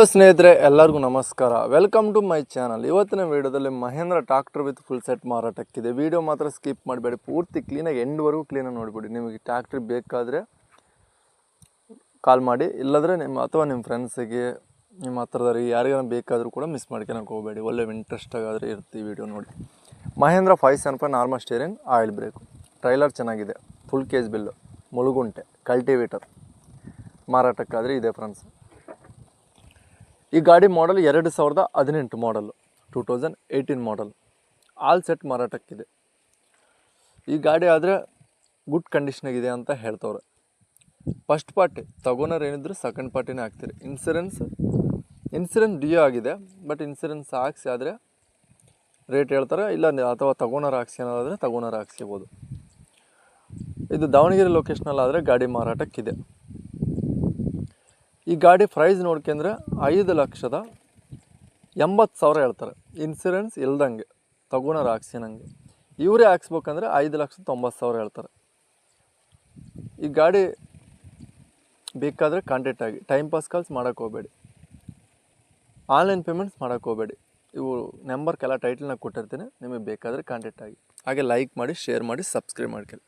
ಸ್ನೇಹಿತರೆ ಎಲ್ಲರಿಗೂ ನಮಸ್ಕಾರ. Welcome to my channel. ಇವತ್ತಿನ ವಿಡಿಯೋದಲ್ಲಿ Mahindra tractor with full set ಮಾರಾಟಕ್ಕಿದೆ. ವಿಡಿಯೋ ಮಾತ್ರ ಸ್ಕಿಪ್ ಮಾಡಬೇಡಿ, ಪೂರ್ತಿ ಕ್ಲೀನಾಗಿ ಎಂಡ್ವರೆಗೂ ಕ್ಲೀನಾಗಿ ನೋಡಿಬಿಡಿ. ನಿಮಗೆ ಟ್ರಾಕ್ಟರ್ ಬೇಕಾದರೆ ಕಾಲ್ ಮಾಡಿ, ಇಲ್ಲದ್ರೆ ನಿಮ್ಮ ಫ್ರೆಂಡ್ಸಿಗೆ, ನಿಮ್ಮ ಹತ್ರದವರಿಗೆ ಯಾರಿಗಾರ ಬೇಕಾದರೂ ಕೂಡ ಮಿಸ್ ಮಾಡ್ಕೊಳಕ್ಕೆ ಹೋಗಬೇಡಿ. ಒಳ್ಳೆ ಇಂಟ್ರೆಸ್ಟ್ ಆಗಾದರೆ ಇರ್ತೀವಿ ವಿಡಿಯೋ ನೋಡಿ. Mahindra 575 normal steering, oil brake, trailer ಚೆನ್ನಾಗಿದೆ, ಫುಲ್ ಕೇಜ್ ಬಿಲ್ಲು, ಮುಳುಗುಂಟೆ, ಕಲ್ಟಿವೇಟರ್ ಮಾರಾಟಕ್ಕಾದರೆ ಇದೆ ಫ್ರೆಂಡ್ಸ್. ಈ ಗಾಡಿ ಮಾಡಲ್ 2018 ಮಾಡಲು, 2018 ಮಾಡಲ್, ಆಲ್ ಸೆಟ್ ಮಾರಾಟಕ್ಕಿದೆ. ಈ ಗಾಡಿ ಆದರೆ ಗುಡ್ ಕಂಡೀಷನಾಗಿದೆ ಅಂತ ಹೇಳ್ತವ್ರೆ. ಫಸ್ಟ್ ಪಾರ್ಟಿ ತಗೋನರ್ ಏನಿದ್ರು ಸೆಕೆಂಡ್ ಪಾರ್ಟಿನೇ ಹಾಕ್ತೀರಿ. ಇನ್ಸೂರೆನ್ಸ್ ಡಿಯೋ ಆಗಿದೆ, ಬಟ್ ಇನ್ಸೂರೆನ್ಸ್ ಹಾಕ್ಸಿ ಆದರೆ ರೇಟ್ ಹೇಳ್ತಾರೆ, ಇಲ್ಲ ಅಥವಾ ತಗೋನರ್ ಹಾಕ್ಸಿ ಅನ್ನೋದಾದರೆ ತಗೋನರ್ ಹಾಕ್ಸಿಬೋದು. ಇದು ದಾವಣಗೆರೆ ಲೊಕೇಶನಲ್ಲಿ ಆದರೆ ಗಾಡಿ ಮಾರಾಟಕ್ಕಿದೆ. ಈ ಗಾಡಿ ಪ್ರೈಸ್ ನೋಡ್ಕೊಂಡ್ರೆ 5,80,000 ಹೇಳ್ತಾರೆ, ಇನ್ಸೂರೆನ್ಸ್ ಇಲ್ದಂಗೆ, ತಗೋನರ್ ಹಾಕ್ಸಿನಂಗೆ. ಇವರೇ ಹಾಕ್ಸ್ಬೇಕಂದ್ರೆ 5,90,000 ಹೇಳ್ತಾರೆ. ಈ ಗಾಡಿ ಬೇಕಾದರೆ ಕಾಂಟ್ಯಾಕ್ಟ್ ಆಗಿ. ಟೈಮ್ ಪಾಸ್ ಕಾಲ್ಸ್ ಮಾಡೋಕ್ಕೆ ಹೋಗಬೇಡಿ, ಆನ್ಲೈನ್ ಪೇಮೆಂಟ್ಸ್ ಮಾಡೋಕ್ಕೆ ಹೋಗಬೇಡಿ. ಇವು ನಂಬರ್ಗೆಲ್ಲ ಟೈಟಲ್ನಾಗ ಕೊಟ್ಟಿರ್ತೀನಿ, ನಿಮಗೆ ಬೇಕಾದರೆ ಕಾಂಟ್ಯಾಕ್ಟ್ ಆಗಿ. ಹಾಗೆ ಲೈಕ್ ಮಾಡಿ, ಶೇರ್ ಮಾಡಿ, ಸಬ್ಸ್ಕ್ರೈಬ್ ಮಾಡ್ಕೊಳ್ಳಿ.